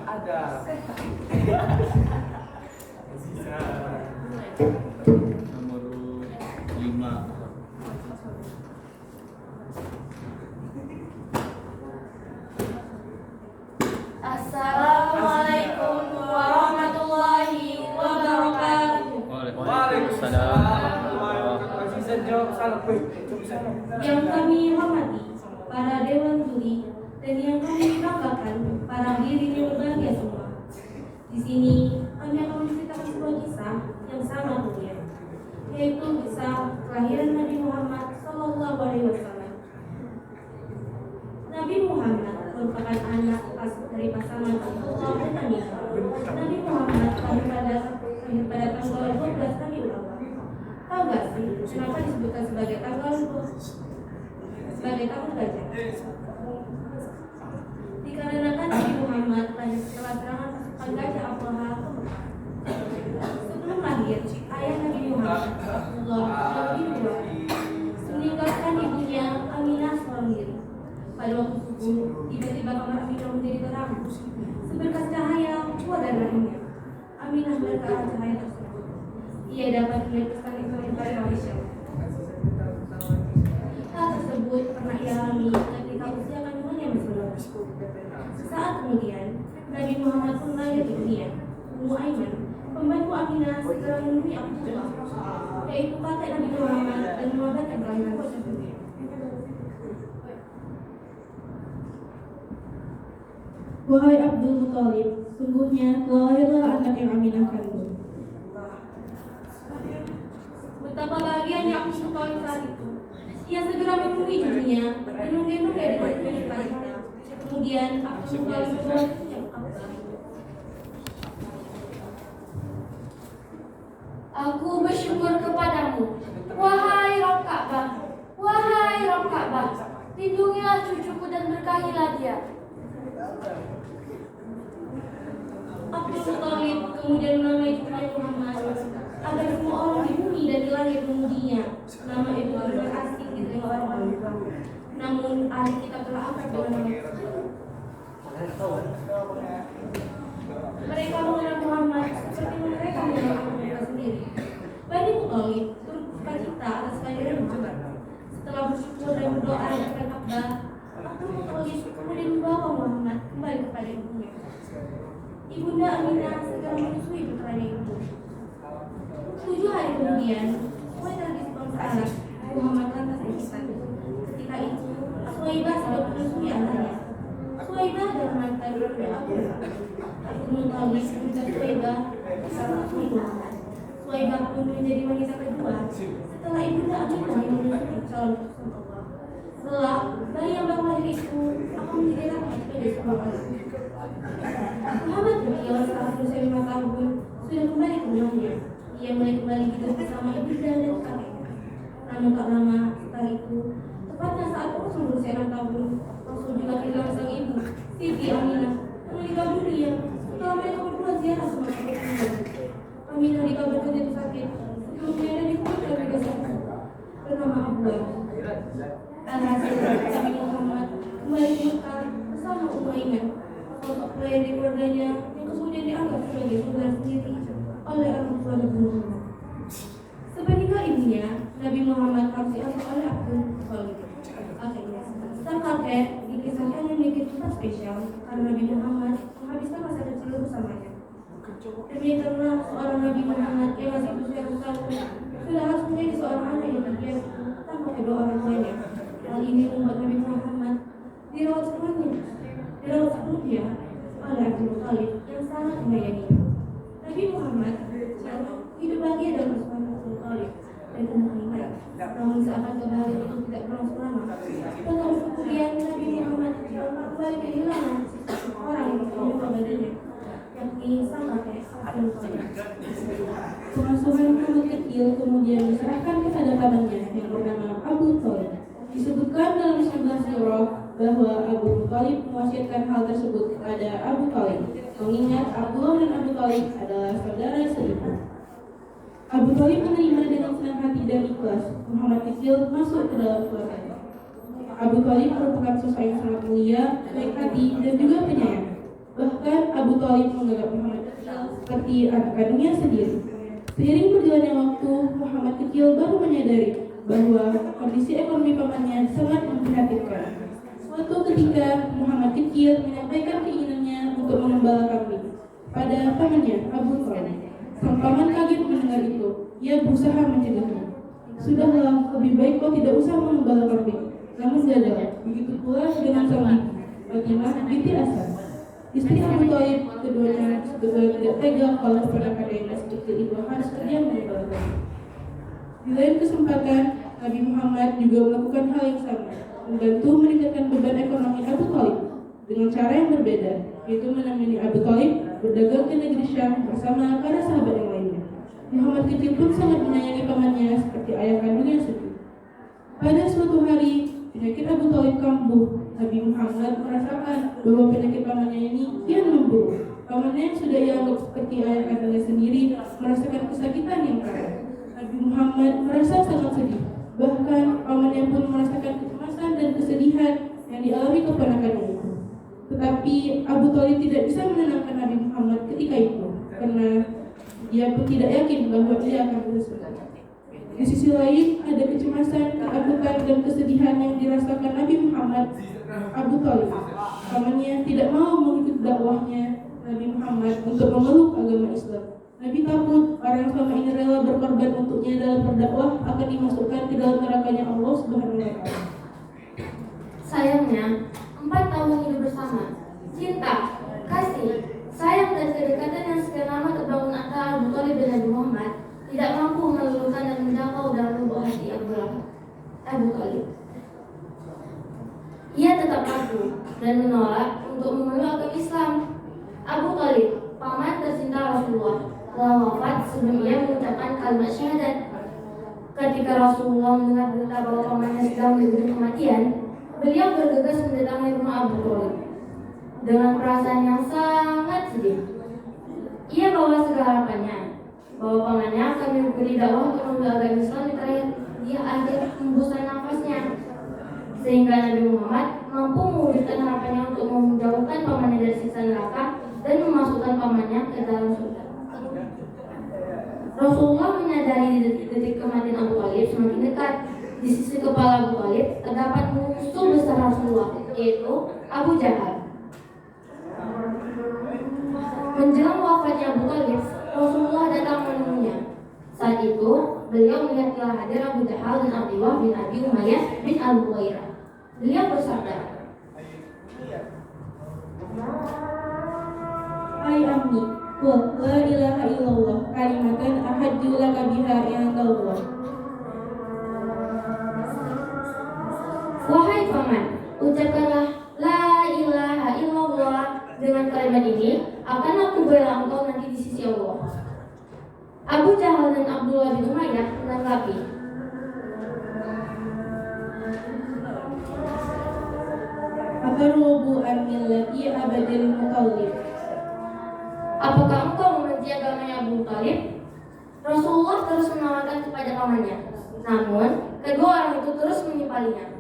ada. Nomor 5. Assalamualaikum warahmatullahi wabarakatuh. Waalaikumsalam. Yang kami hormati para dewan juri dan yang kami banggakan para hadirin yang berbahagia semua. Di sini kami akan menceritakan sebuah kisah yang sangat mulia, yaitu kisah kelahiran Nabi Muhammad SAW. Nabi Muhammad merupakan anak dari pasangan Abdullah dan Aminah. Nabi Muhammad lahir pada tanggal 12 Rabiul Awal. Tahu gak sih kenapa disebutkan sebagai tahun gajah? Dikarenakan Nabi Muhammad lahir setelah serangan pasukan gajah Abraha ke Mekah. Sebelum lahir, ayah Nabi Muhammad Abdullah bin Ubay meninggalkan ibunya Aminah seorang diri. Pada waktu subuh, tiba-tiba kamar Aminah menjadi terang. Seberkas cahaya keluar dari rahimnya. Aminah melihat ke arah cahaya tersebut. Ia dapat melihat kesan-kesan dari manusia. Hal tersebut pernah ia alami ketika usia kandungannya masih muda. Saat kemudian, Nabi Muhammad pun lahir di dunia. Ummu Aiman, pembantu Aminah, segera menemui Abdullah, yaitu kakek Nabi Muhammad, dan mengabarkan kelahiran tersebut. Wahai Abdul Muthalib, sungguhnya telah lahirlah anak yang Aminah kandung. Betapa bahagianya Abdul Muthalib saat itu. Ia segera menemui ibunya dan menggendong dia dengan sukacita. Kemudian Abdul Muthalib berdoa yang Abdullah. Aku bersyukur kepadamu, wahai Rabb Ka'bah, wahai Rabb Ka'bah, lindungilah cucuku dan berkahilah dia. Abdul Muthalib kemudian menamai cucunya Muhammad agar semua orang di bumi dan di langit memujinya. Nama itu benar asing diterima orang-orang. Namun ahli kitab telah angkat dengan nama mereka mengenal Muhammad seperti mereka mengenal mereka sendiri. Bani Muthalib turut bercita atas kehadiran Muhammad. Setelah bersyukur dan berdoa di depan Ka'bah, Abdul Muthalib kemudian membawa Muhammad kembali kepada ibunya. Ibunda Aminah segera menyusui putranya itu. 7 hari kemudian, sesuai tradisi bangsa Arab, Muhammad lantas berkisah. Ketika itu, Suwaibah sedang menyusui anaknya. Suwaibah adalah mantan ibunda Abdullah. Abdul Muthalib meminta Suwaibah bisa menyusui Muhammad. Suwaibah pun menjadi wanita kedua setelah ibunda Aminah yang menyusui calon Rasulullah. Setelah bayi yang baru lahir itu akan menjadi rahmat bagi semua orang. Muhammad beliau saat berusia 5 tahun sudah kembali ke rumahnya. Ia mulai kembali hidup bersama ibunda dan kakeknya. Namun tak lama setelah itu, tepatnya saat Rasul berusia 6 tahun, Rasul juga kehilangan sang ibu, Siti Aminah, yang meninggal dunia setelah mereka berdua ziarah ke makam Rasulullah. Aminah dikabarkan jatuh sakit sebelumnya dan dikuburkan di desa bernama Abdullah. Alhasil, Nabi Muhammad kembali ke Mekah bersama Ummu Aiman, sosok pelayan di keluarganya yang kemudian dianggap sebagai saudara sendiri oleh orang tua Nabi Muhammad. Sepeninggal ibunya, Nabi Muhammad harus diasuh oleh Abdul Muthalib. Akhirnya, sang kakek dikisahkan memiliki tempat spesial karena Nabi Muhammad menghabiskan masa kecil bersamanya. Demi karena seorang Nabi Muhammad yang masih berusia 1 tahun sudah harus menjadi seorang anak yang terbiasa tanpa kedua orang tuanya. Hal ini membuat Nabi Muhammad dirawat sepenuhnya oleh Abdul Muthalib yang sangat menyayanginya. Nabi Muhammad hidup bahagia dalam bersama Abdul Muthalib dan Ummu Aiman. Namun seakan kebahagiaan itu tidak berlangsung lama. Tahun kemudian Nabi Muhammad kembali kehilangan orang yang menyuka badannya, yakni sang kakek Abdul Muthalib. Pengasuhan Muhammad kecil kemudian diserahkan kepada pamannya yang bernama Abu Thalib. Disebutkan dalam sebuah surah bahwa Abu Thalib mewasiatkan hal tersebut kepada Abu Thalib, mengingat Abdullah dan Abu Thalib adalah saudara seibu. Abu Thalib menerima dengan senang hati dan ikhlas Muhammad kecil masuk ke dalam keluarganya. Abu Thalib merupakan sosok yang sangat mulia, baik hati dan juga penyayang. Bahkan Abu Thalib menganggap Muhammad kecil seperti anak kandungnya sendiri. Seiring berjalannya waktu, Muhammad kecil baru menyadari bahwa kondisi ekonomi pamannya sangat memprihatinkan. Suatu ketika, Muhammad kecil menyampaikan keinginannya untuk mengembala kambing pada pamannya, Abu Thalib. Sang paman kaget mendengar itu. Ia berusaha mencegahnya. Sudahlah, lebih baik kau tidak usah mengembala kambing. Namun gagal. Begitu pula dengan sang ibu, Fatimah binti Asad. Istri Abu Thalib, keduanya tidak tega kalau keponakannya yang masih kecil itu harus kerja mengembala kambing. Di lain kesempatan, Nabi Muhammad juga melakukan hal yang sama, membantu meningkatkan beban ekonomi Abu Thalib dengan cara yang berbeda, yaitu menemani Abu Thalib berdagang ke negeri Syam bersama para sahabat yang lainnya. Muhammad kecil pun sangat menyayangi pamannya seperti ayah kandungnya sendiri. Pada suatu hari, penyakit Abu Thalib kambuh. Nabi Muhammad merasakan bahwa penyakit pamannya ini kian memburuk. Pamannya yang sudah ia anggap seperti ayah kandungnya sendiri merasakan kesakitan yang parah. Nabi Muhammad merasa sangat sedih. Bahkan pamannya pun merasakan kecemasan dan kesedihan yang dialami keponakannya itu. Tetapi Abu Thalib tidak bisa menenangkan Nabi Muhammad ketika itu, karena dia pun tidak yakin bahwa dia akan berhasil. Di sisi lain, ada kecemasan, ketakutan, dan kesedihan yang dirasakan Nabi Muhammad. Abu Thalib, pamannya, tidak mau mengikuti dakwahnya Nabi Muhammad untuk memeluk agama Islam. Nabi takut orang yang selama ini rela berkorban untuknya dalam berdakwah akan dimasukkan ke dalam nerakanya Allah Subhanahu wa Ta'ala. Sayangnya, 4 tahun hidup bersama, cinta, kasih, sayang dan kedekatan yang sekian lama terbangun antara Abu Thalib dan Nabi Muhammad tidak mampu meluluhkan dan menjangkau dalam lubuk hati Abu Thalib. Ia tetap ragu dan menolak untuk memeluk agama Islam. Abu Thalib, paman tercinta Rasulullah, telah wafat sebelum ia mengucapkan kalimat syahadat. Ketika Rasulullah mendengar berita bahwa pamannya sedang menuju kematian, beliau bergegas mendatangi rumah Abu Thalib dengan perasaan yang sangat sedih. Ia bawa segala harapannya bahwa pamannya akan mengikuti dakwah untuk memeluk agama Islam di akhir hembusan nafasnya, sehingga Nabi Muhammad mampu mewujudkan harapannya untuk menjauhkan pamannya dari siksa neraka dan memasukkan pamannya ke dalam surga. Rasulullah menyadari detik kematian Abu Thalib semakin dekat. Di sisi kepala Abu Thalib terdapat musuh besar Rasulullah, yaitu Abu Jahal. Menjelang wafatnya Abu Thalib, Rasulullah datang menemuinya. Saat itu, beliau melihat telah hadir Abu Jahal dan Abdullah bin Abi Umayyah bin Al-Mughirah. Beliau bersabda, Hai ammi, qul la ilaha illallah kalimatan ahadju laka biha indallah. wahai paman, ucapkanlah la ilaha illallah. Dengan kalimat ini akan aku bela engkau nanti di sisi Allah. Abu Jahal dan Abdullah bin Umayyah menanggapi, Atarubu an millati abadil mutallib. apakah engkau membenci agamanya Abu Thalib? Rasulullah terus menawarkan kepada pamannya. Namun, kedua orang itu terus menimpalinya.